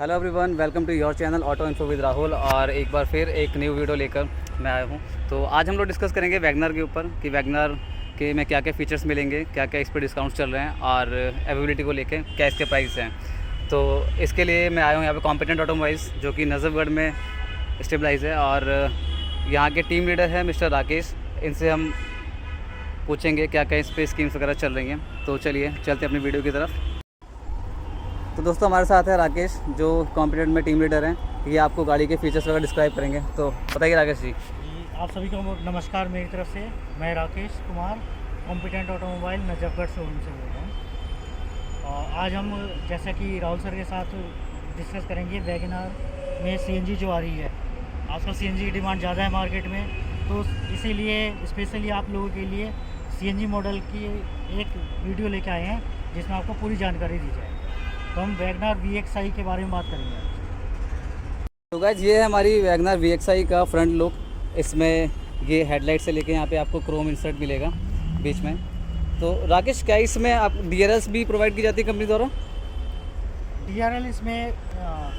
Hello everyone, welcome to your channel auto info with Rahul. और एक बार फिर एक न्यू वीडियो लेकर मैं आया हूँ। तो आज हम लोग डिस्कस करेंगे वैगनर के ऊपर कि वैगनर के में क्या क्या फ़ीचर्स मिलेंगे, क्या क्या इस पर डिस्काउंट्स चल रहे हैं और अवेलेबिलिटी को लेकर क्या इसके प्राइस हैं। तो इसके लिए मैं आया हूँ यहाँ पे कॉम्पिटेंट ऑटोमोबाइल्स जो कि नजफगढ़ में स्टेबलाइज है, और यहाँ के टीम लीडर है मिस्टर राकेश। इनसे हम पूछेंगे क्या क्या इस पर स्कीम्स वगैरह चल रही हैं। तो चलिए चलते हैं अपनी वीडियो की तरफ। तो दोस्तों हमारे साथ है राकेश जो कॉम्पिटेंट में टीम लीडर हैं। ये आपको गाड़ी के फीचर्स वगैरह डिस्क्राइब करेंगे। तो बताइए राकेश जी। आप सभी को नमस्कार मेरी तरफ से। मैं Rakesh Kumar competent automobile Najafgarh showroom से बोल रहा हूँ। और आज हम जैसा कि राहुल सर के साथ डिस्कस करेंगे वैगनर में सीएनजी जो आ रही है। आजकल सीएनजी की डिमांड ज़्यादा है मार्केट में, तो इसीलिए स्पेशली आप लोगों के लिए सीएनजी मॉडल की एक वीडियो लेके आए हैं जिसमें आपको पूरी जानकारी दी जाए। तो हम वैगनर VXI के बारे में बात करेंगे। तो गाइस ये है हमारी वैगनर VXI का फ्रंट लुक। इसमें ये हेडलाइट से लेके यहाँ पे आपको क्रोम इंसर्ट मिलेगा बीच में। तो राकेश क्या इसमें आप DRLs भी प्रोवाइड की जाती है कंपनी द्वारा? DRL इसमें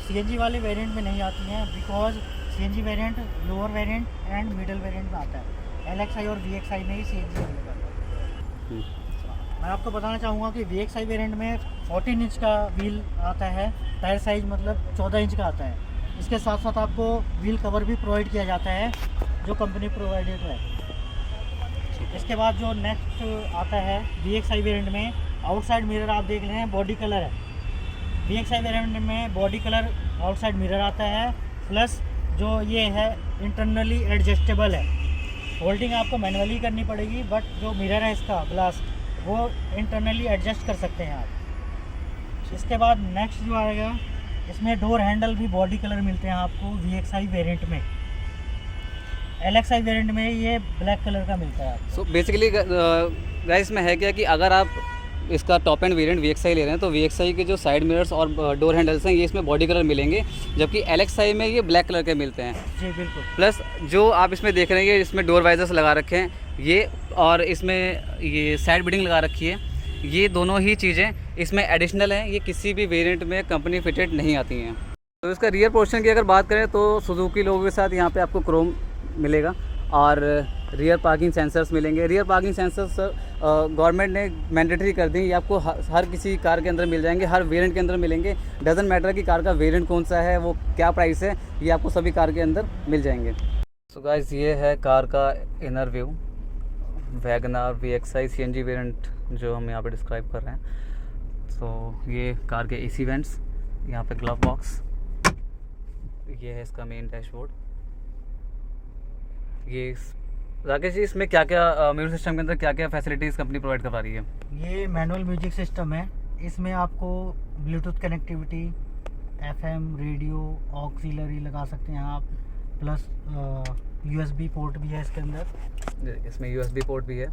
CNG वाले वेरिएंट में नहीं आती हैं, because CNG variant lower variant and middle variant में आता है। LXI और VXI में ही CNG अवेलेबल है। मैं आपको बताना चाहूँगा कि VXI वेरिएंट में 14 इंच का व्हील आता है, टायर साइज मतलब 14 इंच का आता है। इसके साथ साथ आपको व्हील कवर भी प्रोवाइड किया जाता है जो कंपनी प्रोवाइडेड है। इसके बाद जो नेक्स्ट आता है VXI वेरिएंट में, आउटसाइड मिरर आप देख रहे हैं बॉडी कलर है। VXI वेरिएंट में बॉडी कलर आउटसाइड मिरर आता है, प्लस जो ये है इंटरनली एडजस्टेबल है। होल्डिंग आपको मैनुअली करनी पड़ेगी, बट जो मिरर है इसका ग्लास वो इंटरनली एडजस्ट कर सकते हैं आप। इसके बाद नेक्स्ट जो आएगा, इसमें डोर हैंडल भी बॉडी कलर मिलते हैं आपको VXI वेरिएंट में। LXI वेरिएंट में ये ब्लैक कलर का मिलता है। सो बेसिकली गाइस में है क्या कि अगर आप इसका टॉप एंड वेरिएंट VXI ले रहे हैं तो VXI के जो साइड मिरर्स और डोर हैंडल्स हैं ये इसमें बॉडी कलर मिलेंगे, जबकि LXI में ये ब्लैक कलर के मिलते हैं। जी बिल्कुल। प्लस जो आप इसमें देख रहे हैं इसमें डोर वाइजर्स लगा रखे हैं ये, और इसमें ये साइड बिडिंग लगा रखी है। ये दोनों ही चीज़ें इसमें एडिशनल हैं, ये किसी भी वेरिएंट में कंपनी फिटेड नहीं आती हैं। तो इसका रियर पोर्शन की अगर बात करें तो सुजुकी लोगों के साथ यहाँ पे आपको क्रोम मिलेगा और रियर पार्किंग सेंसर्स मिलेंगे। रियर पार्किंग सेंसर्स गवर्नमेंट ने मैंडेटरी कर दी, ये आपको हर किसी कार के अंदर मिल जाएंगे, हर वेरिएंट के अंदर मिलेंगे। डजंट मैटर कि कार का वेरिएंट कौन सा है, वो क्या प्राइस है, ये आपको सभी कार के अंदर मिल जाएंगे। सो गाइस ये है कार का inner view, Wagner VXI CNG variant जो हम यहाँ पे डिस्क्राइब कर रहे हैं। तो ये कार के AC वेंट्स, यहाँ पे ग्लव बॉक्स, ये है इसका मेन डैशबोर्ड। ये राकेश जी इसमें क्या क्या म्यूजिक सिस्टम के अंदर क्या क्या फैसिलिटीज़ कंपनी प्रोवाइड करवा रही है? ये मैनुअल म्यूजिक सिस्टम है। इसमें आपको Bluetooth connectivity, FM radio, auxiliary लगा सकते हैं आप, प्लस USB पोर्ट भी है इसके अंदर। इसमें USB पोर्ट भी है,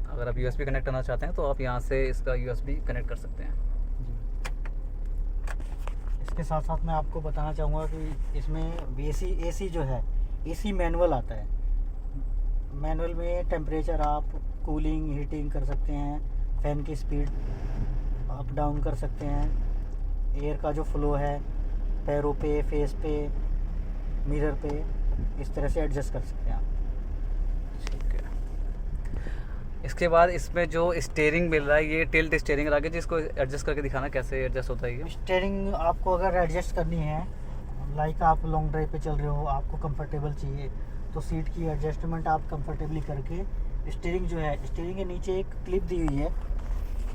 अगर आप USB कनेक्ट करना चाहते हैं तो आप यहाँ से इसका USB कनेक्ट कर सकते हैं। इसके साथ साथ मैं आपको बताना चाहूँगा कि इसमें AC जो है AC मैनुअल आता है। मैनुअल में टेम्परेचर आप कूलिंग हीटिंग कर सकते हैं, फ़ैन की स्पीड अप डाउन कर सकते हैं, एयर का जो फ्लो है पैरों पे, फेस पे, मिरर पे, इस तरह से एडजस्ट कर सकते हैं आप। ठीक है। इसके बाद इसमें जो स्टीयरिंग मिल रहा है ये टिल्ट स्टीयरिंग, राकेश जी इसको एडजस्ट करके दिखाना कैसे एडजस्ट होता है ये? स्टीयरिंग आपको अगर एडजस्ट करनी है, लाइक आप लॉन्ग ड्राइव पे चल रहे हो, आपको कंफर्टेबल चाहिए, तो सीट की एडजस्टमेंट आप कंफर्टेबली करके स्टीयरिंग जो है, स्टीयरिंग के नीचे एक क्लिप दी हुई है,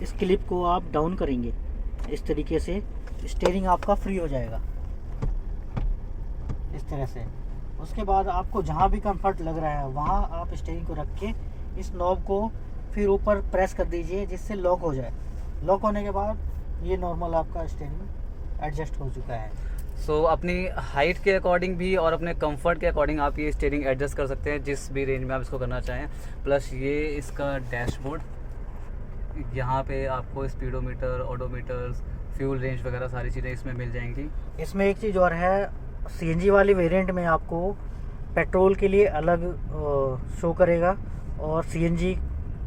इस क्लिप को आप डाउन करेंगे इस तरीके से, स्टीयरिंग आपका फ्री हो जाएगा इस तरह से। उसके बाद आपको जहाँ भी कंफर्ट लग रहा है वहाँ आप स्टीयरिंग को रख के इस नॉब को फिर ऊपर प्रेस कर दीजिए जिससे लॉक हो जाए। लॉक होने के बाद ये नॉर्मल आपका स्टीयरिंग एडजस्ट हो चुका है। सो अपनी हाइट के अकॉर्डिंग भी और अपने कंफर्ट के अकॉर्डिंग आप ये स्टीयरिंग एडजस्ट कर सकते हैं जिस भी रेंज में आप इसको करना चाहें। प्लस ये इसका डैशबोर्ड, यहाँ पे आपको स्पीडोमीटर, ओडोमीटर्स, फ्यूल रेंज वगैरह सारी चीज़ें इसमें मिल जाएंगी। इसमें एक चीज़ और है, CNG वाली वेरिएंट में आपको पेट्रोल के लिए अलग शो करेगा और CNG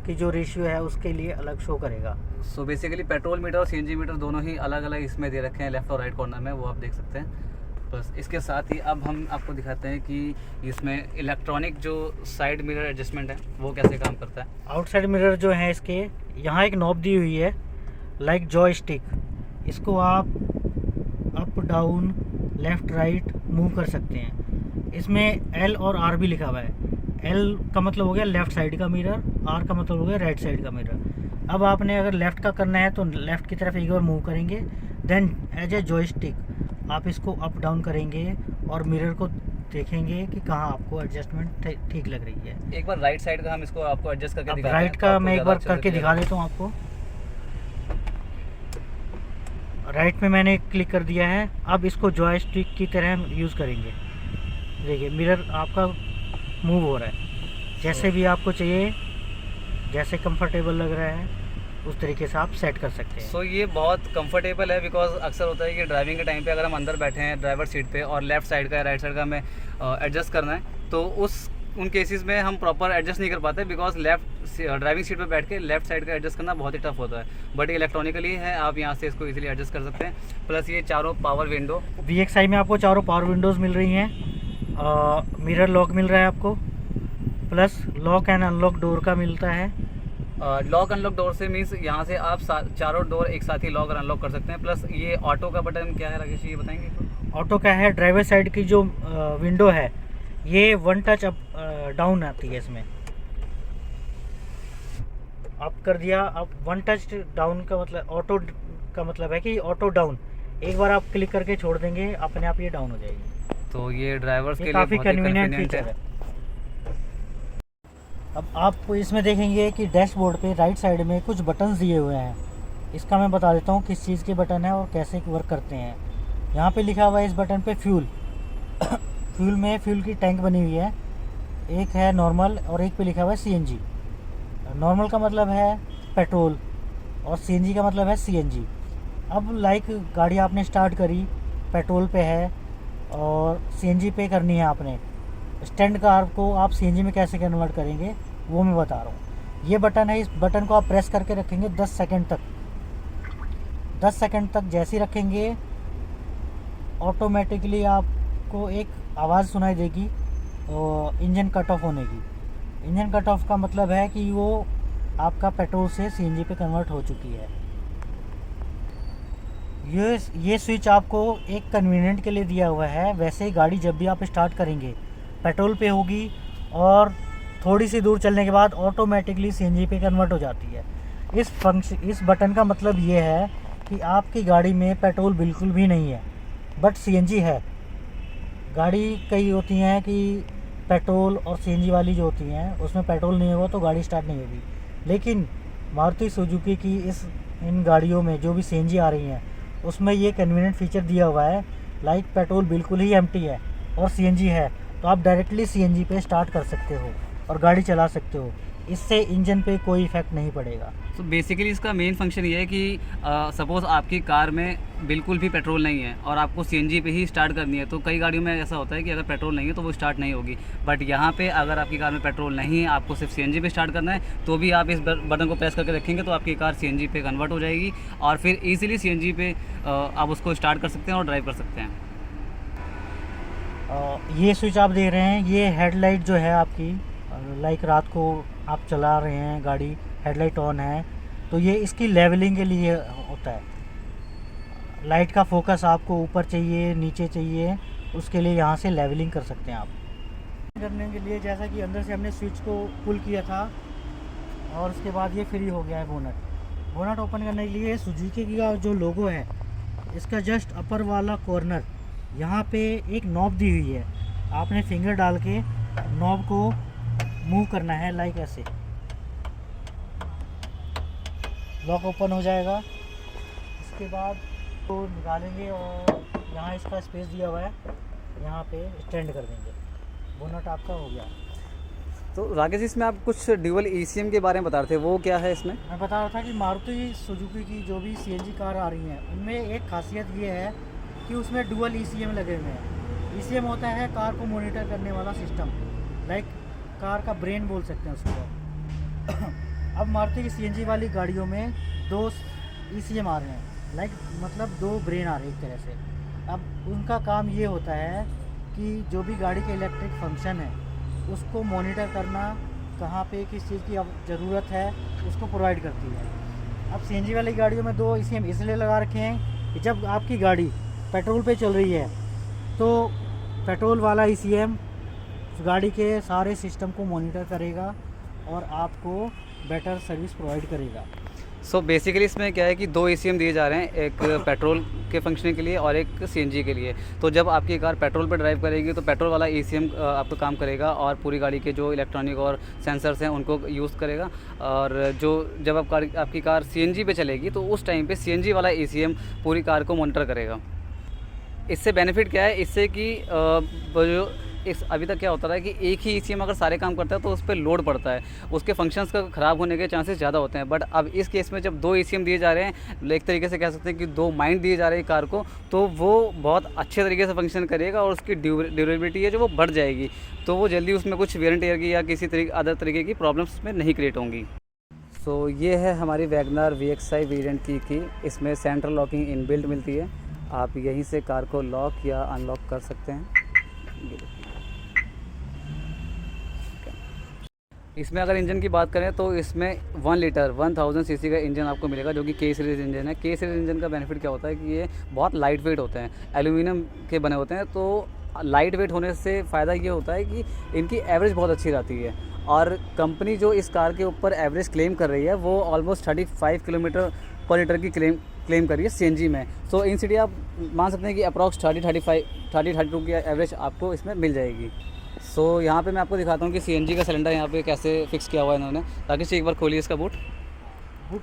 की जो रेशियो है उसके लिए अलग शो करेगा। सो बेसिकली पेट्रोल मीटर और सीएनजी मीटर दोनों ही अलग अलग इसमें दे रखे हैं लेफ्ट और राइट कॉर्नर में, वो आप देख सकते हैं। बस इसके साथ ही अब हम आपको दिखाते हैं कि इसमें इलेक्ट्रॉनिक जो साइड मिरर एडजस्टमेंट है वो कैसे काम करता है। आउटसाइड मिरर जो है इसके यहाँ एक नॉब दी हुई है लाइक जॉयस्टिक, इसको आप up down left right move कर सकते हैं। इसमें एल और आर भी लिखा हुआ है। एल का मतलब हो गया लेफ़्ट साइड का मिरर, आर का मतलब हो गया राइट साइड का मिरर। अब आपने अगर लेफ़्ट का करना है तो लेफ़्ट की तरफ एक बार मूव करेंगे, देन एज ए जॉयस्टिक आप इसको अप डाउन करेंगे और मिरर को देखेंगे कि कहाँ आपको एडजस्टमेंट ठीक लग रही है। एक बार राइट साइड का हम इसको आपको एडजस्ट करके अब दिखाते हैं। राइट तो का आपको मैं एक ज़्यादा बार अच्छे से करके clear दिखा देता हूँ आपको। राइट में मैंने क्लिक कर दिया है। अब इसको जॉयस्टिक की तरह यूज़ करेंगे। देखिए मिरर आपका मूव हो रहा है, जैसे भी आपको चाहिए, जैसे कंफर्टेबल लग रहा है उस तरीके से आप सेट कर सकते हैं। सो ये बहुत कंफर्टेबल है, बिकॉज अक्सर होता है कि ड्राइविंग के टाइम पे अगर हम अंदर बैठे हैं ड्राइवर सीट पे और लेफ़्ट साइड का या राइट साइड का हमें एडजस्ट करना है, तो उन केसेस में हम प्रॉपर एडजस्ट नहीं कर पाते, बिकॉज लेफ्ट ड्राइविंग सीट पे बैठ के लेफ्ट साइड का एडजस्ट करना बहुत ही टफ होता है। बट इलेक्ट्रॉनिकली है, आप यहाँ से इसको इजीली एडजस्ट कर सकते हैं। प्लस ये चारों पावर विंडो, VXI में आपको चारों पावर विंडोज़ मिल रही हैं। मिरर लॉक मिल रहा है आपको, plus lock and unlock door का मिलता है। लॉक अनलॉक डोर से मीन्स यहाँ से आप चारों डोर एक साथ ही लॉक और अनलॉक कर सकते हैं। प्लस ये ऑटो का बटन क्या है राकेश जी, ये बताएंगे? ऑटो का है, ड्राइवर साइड की जो विंडो है ये वन टच अप डाउन आती है। इसमें अप कर दिया, अब वन टच डाउन का मतलब ऑटो का मतलब है कि ऑटो डाउन, एक बार आप क्लिक करके छोड़ देंगे अपने आप ये डाउन हो जाएगी। तो ये ड्राइवर्स के लिए काफ़ी बहुत ही कन्वीनियंट convenient फीचर है। है। अब आप इसमें देखेंगे कि डैशबोर्ड पे राइट साइड में कुछ बटन्स दिए हुए हैं। इसका मैं बता देता हूँ किस चीज़ के बटन है और कैसे वर्क करते हैं। यहाँ पे लिखा हुआ है इस बटन पे फ्यूल। फ्यूल में फ्यूल की टैंक बनी हुई है, एक है नॉर्मल और एक पे लिखा हुआ है CNG। नॉर्मल का मतलब है पेट्रोल और CNG का मतलब है CNG। अब लाइक गाड़ी आपने स्टार्ट करी, पेट्रोल पे है और CNG पे करनी है आपने, स्टैंड कार को आप CNG में कैसे कन्वर्ट करेंगे वो मैं बता रहा हूँ। ये बटन है, इस बटन को आप प्रेस करके रखेंगे 10 सेकंड तक। 10 सेकंड तक जैसे ही रखेंगे ऑटोमेटिकली आपको एक आवाज़ सुनाई देगी इंजन कट ऑफ होने की। इंजन कट ऑफ का मतलब है कि वो आपका पेट्रोल से CNG पे कन्वर्ट हो चुकी है। ये स्विच आपको एक कन्वीनियंट के लिए दिया हुआ है। वैसे ही गाड़ी जब भी आप स्टार्ट करेंगे पेट्रोल पे होगी और थोड़ी सी दूर चलने के बाद ऑटोमेटिकली CNG पे कन्वर्ट हो जाती है। इस बटन का मतलब ये है कि आपकी गाड़ी में पेट्रोल बिल्कुल भी नहीं है बट CNG है। गाड़ी कई होती हैं कि पेट्रोल और CNG वाली जो होती हैं उसमें पेट्रोल नहीं होगा तो गाड़ी स्टार्ट नहीं होगी, लेकिन मारुति सुजुकी की इन गाड़ियों में जो भी CNG आ रही हैं उसमें ये कन्वीनियंट फीचर दिया हुआ है, लाइक पेट्रोल बिल्कुल ही एम्प्टी है और CNG है तो आप डायरेक्टली CNG पे स्टार्ट कर सकते हो और गाड़ी चला सकते हो। इससे इंजन पे कोई इफेक्ट नहीं पड़ेगा। तो बेसिकली इसका मेन फंक्शन ये है कि सपोज़ आपकी कार में बिल्कुल भी पेट्रोल नहीं है और आपको CNG पे ही स्टार्ट करनी है, तो कई गाड़ियों में ऐसा होता है कि अगर पेट्रोल नहीं है तो वो स्टार्ट नहीं होगी। बट यहाँ पे अगर आपकी कार में पेट्रोल नहीं है, आपको सिर्फ CNG पे स्टार्ट करना है, तो भी आप इस बटन को प्रेस करके रखेंगे तो आपकी कार CNG पे कन्वर्ट हो जाएगी और फिर ईजिली CNG पे आप उसको स्टार्ट कर सकते हैं और ड्राइव कर सकते हैं। ये स्विच आप देख रहे हैं, ये हेडलाइट जो है आपकी, लाइक रात को आप चला रहे हैं गाड़ी, हेडलाइट ऑन है तो ये इसकी लेवलिंग के लिए होता है। लाइट का फोकस आपको ऊपर चाहिए नीचे चाहिए, उसके लिए यहाँ से लेवलिंग कर सकते हैं आप। करने के लिए जैसा कि अंदर से हमने स्विच को पुल किया था और उसके बाद ये फ्री हो गया है बोनट ओपन करने के लिए सुजुकी का जो लोगो है इसका जस्ट अपर वाला कॉर्नर यहाँ पे एक नॉब दी हुई है। आपने फिंगर डाल के नॉब को मूव करना है, लाइक ऐसे लॉक ओपन हो जाएगा। इसके बाद तो निकालेंगे और यहाँ इसका स्पेस दिया हुआ है, यहाँ पे स्टैंड कर देंगे, बोनट आपका हो गया। तो राकेश इसमें आप कुछ ड्यूअल ECM के बारे में बता रहे थे, वो क्या है इसमें? मैं बता रहा था कि मारुति सुजुकी की जो भी CNG कार आ रही हैं उनमें एक खासियत ये है कि उसमें डुअल ECM लगे हुए हैं। ECM होता है कार को मॉनिटर करने वाला सिस्टम, लाइक कार का ब्रेन बोल सकते हैं उसको। अब मारुति की सीएनजी वाली गाड़ियों में 2 ईसीएम आ रहे हैं, लाइक मतलब 2 ब्रेन आ रहे हैं एक तरह से। अब उनका काम ये होता है कि जो भी गाड़ी के इलेक्ट्रिक फंक्शन है उसको मॉनिटर करना, कहाँ पे किस चीज़ की अब ज़रूरत है उसको प्रोवाइड करती है। अब सीएनजी वाली गाड़ियों में 2 ईसीएम इसलिए लगा रखे हैं कि जब आपकी गाड़ी पेट्रोल पे चल रही है तो पेट्रोल वाला ईसीएम गाड़ी के सारे सिस्टम को मॉनिटर करेगा और आपको बेटर सर्विस प्रोवाइड करेगा। सो बेसिकली इसमें क्या है कि 2 ECM दिए जा रहे हैं, एक पेट्रोल के फंक्शन के लिए और एक CNG के लिए। तो जब आपकी कार पेट्रोल पर ड्राइव करेगी तो पेट्रोल वाला ECM आपका काम करेगा और पूरी गाड़ी के जो इलेक्ट्रॉनिक और सेंसर्स हैं उनको यूज़ करेगा। और जो जब आपकी कार CNG पे चलेगी तो उस टाइम पे CNG वाला ECM पूरी कार को मॉनिटर करेगा। इससे बेनिफिट क्या है, इससे कि जो अभी तक क्या होता है कि एक ही ECM अगर सारे काम करता है तो उस पर लोड पड़ता है, उसके फंक्शंस का ख़राब होने के चांसेस ज़्यादा होते हैं। बट अब इस केस में जब 2 ECM दिए जा रहे हैं, एक तरीके से कह सकते हैं कि 2 माइंड दिए जा रहे हैं कार को, तो वो बहुत अच्छे तरीके से फंक्शन करेगा और उसकी ड्यूरेबिलिटी है जो वो बढ़ जाएगी। तो वो जल्दी उसमें कुछ वेयर एंड टेयर की या किसी अदर तरीके की प्रॉब्लम्स में नहीं क्रिएट होंगी। सो ये है हमारी वैगनर VXI वेरिएंट की इसमें सेंट्रल लॉकिंग इनबिल्ट मिलती है। आप यहीं से कार को लॉक या अनलॉक कर सकते हैं। इसमें अगर इंजन की बात करें तो इसमें 1 लीटर 1000 सीसी का इंजन आपको मिलेगा जो कि K सीरीज़ इंजन है। K सीरीज़ इंजन का बेनिफिट क्या होता है कि ये बहुत लाइट वेट होते हैं, एल्यूमिनियम के बने होते हैं। तो लाइट वेट होने से फ़ायदा ये होता है कि इनकी एवरेज बहुत अच्छी रहती है। और कंपनी जो इस कार के ऊपर एवरेज क्लेम कर रही है वो ऑलमोस्ट 35 किलोमीटर पर लीटर की क्लेम करिए CNG में। सो इन सिटी आप मान सकते हैं कि अप्रॉक्स 30-32 की एवरेज आपको इसमें मिल जाएगी। सो यहाँ पे मैं आपको दिखाता हूँ कि CNG का सिलेंडर यहाँ पे कैसे फिक्स किया हुआ है इन्होंने। ताकि से एक बार खोलिए इसका बूट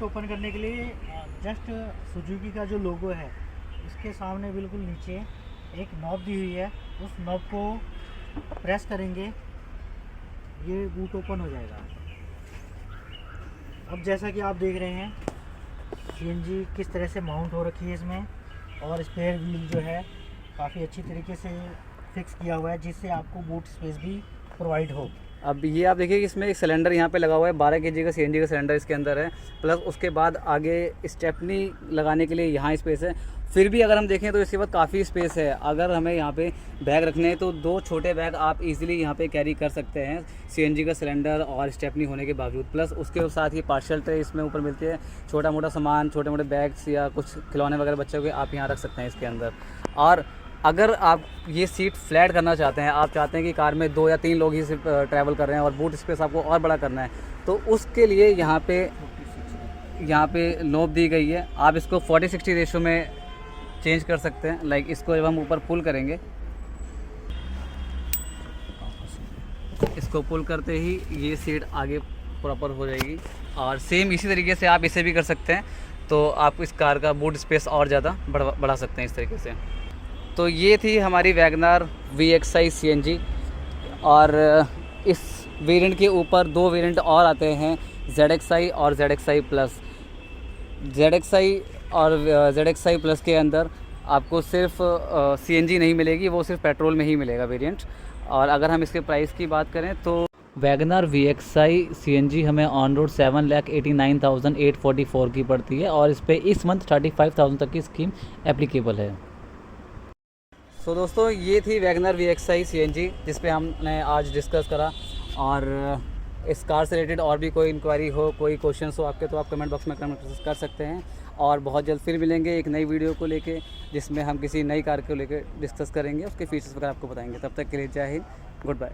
ओपन करने के लिए जस्ट सुजुकी का जो लोगो है इसके सामने बिल्कुल नीचे एक नॉब दी हुई है, उस नॉब को प्रेस करेंगे, ये बूट ओपन हो जाएगा। अब जैसा कि आप देख रहे हैं CNG किस तरह से माउंट हो रखी है इसमें, और स्पेयर व्हील जो है काफ़ी अच्छी तरीके से फिक्स किया हुआ है जिससे आपको बूट स्पेस भी प्रोवाइड हो। अब ये आप देखिए कि इसमें एक सिलेंडर यहाँ पे लगा हुआ है, 12 kg का CNG का सिलेंडर इसके अंदर है। प्लस उसके बाद आगे स्टेपनी लगाने के लिए यहाँ स्पेस है। फिर भी अगर हम देखें तो इसके बाद काफ़ी स्पेस है। अगर हमें यहाँ पे बैग रखने हैं तो 2 छोटे बैग आप इजीली यहाँ पे कैरी कर सकते हैं CNG का सिलेंडर और स्टेपनी होने के बावजूद। प्लस उसके साथ ही पार्शल ट्रे इसमें ऊपर मिलती है, छोटा मोटा सामान, छोटे मोटे बैग्स या कुछ खिलौने वगैरह बच्चों के आप यहाँ रख सकते हैं इसके अंदर। और अगर आप ये सीट फ्लैट करना चाहते हैं, आप चाहते हैं कि कार में 2 या 3 लोग ही सिर्फ ट्रैवल कर रहे हैं और बूट स्पेस आपको और बड़ा करना है, तो उसके लिए यहाँ पे नॉब दी गई है। आप इसको 40-60 रेशो में चेंज कर सकते हैं। लाइक इसको जब हम ऊपर पुल करेंगे, इसको पुल करते ही ये सीट आगे प्रॉपर हो जाएगी। और सेम इसी तरीके से आप इसे भी कर सकते हैं, तो आप इस कार का बूट स्पेस और ज़्यादा बढ़ा सकते हैं इस तरीके से। तो ये थी हमारी वैगनर VXI CNG। और इस वेरिएंट के ऊपर 2 वेरिएंट और आते हैं, ZXI और ZXI प्लस। ZXI और ZXI प्लस के अंदर आपको सिर्फ CNG नहीं मिलेगी, वो सिर्फ पेट्रोल में ही मिलेगा वेरिएंट। और अगर हम इसके प्राइस की बात करें तो वैगनर VXI CNG हमें ऑन रोड 7,89,844 की पड़ती है और इस पर इस मंथ 35,000 तक की स्कीम एप्लीकेबल है। तो दोस्तों ये थी वैगनर VXI CNG जिस पे हमने आज डिस्कस करा। और इस कार से रिलेटेड और भी कोई इंक्वायरी हो, कोई क्वेश्चंस हो आपके, तो आप कमेंट बॉक्स में कमेंट कर सकते हैं। और बहुत जल्द फिर मिलेंगे एक नई वीडियो को लेके जिसमें हम किसी नई कार को लेकर डिस्कस करेंगे, उसके फीचर्स वगैरह आपको बताएंगे। तब तक के लिए जय हिंद, गुड बाय।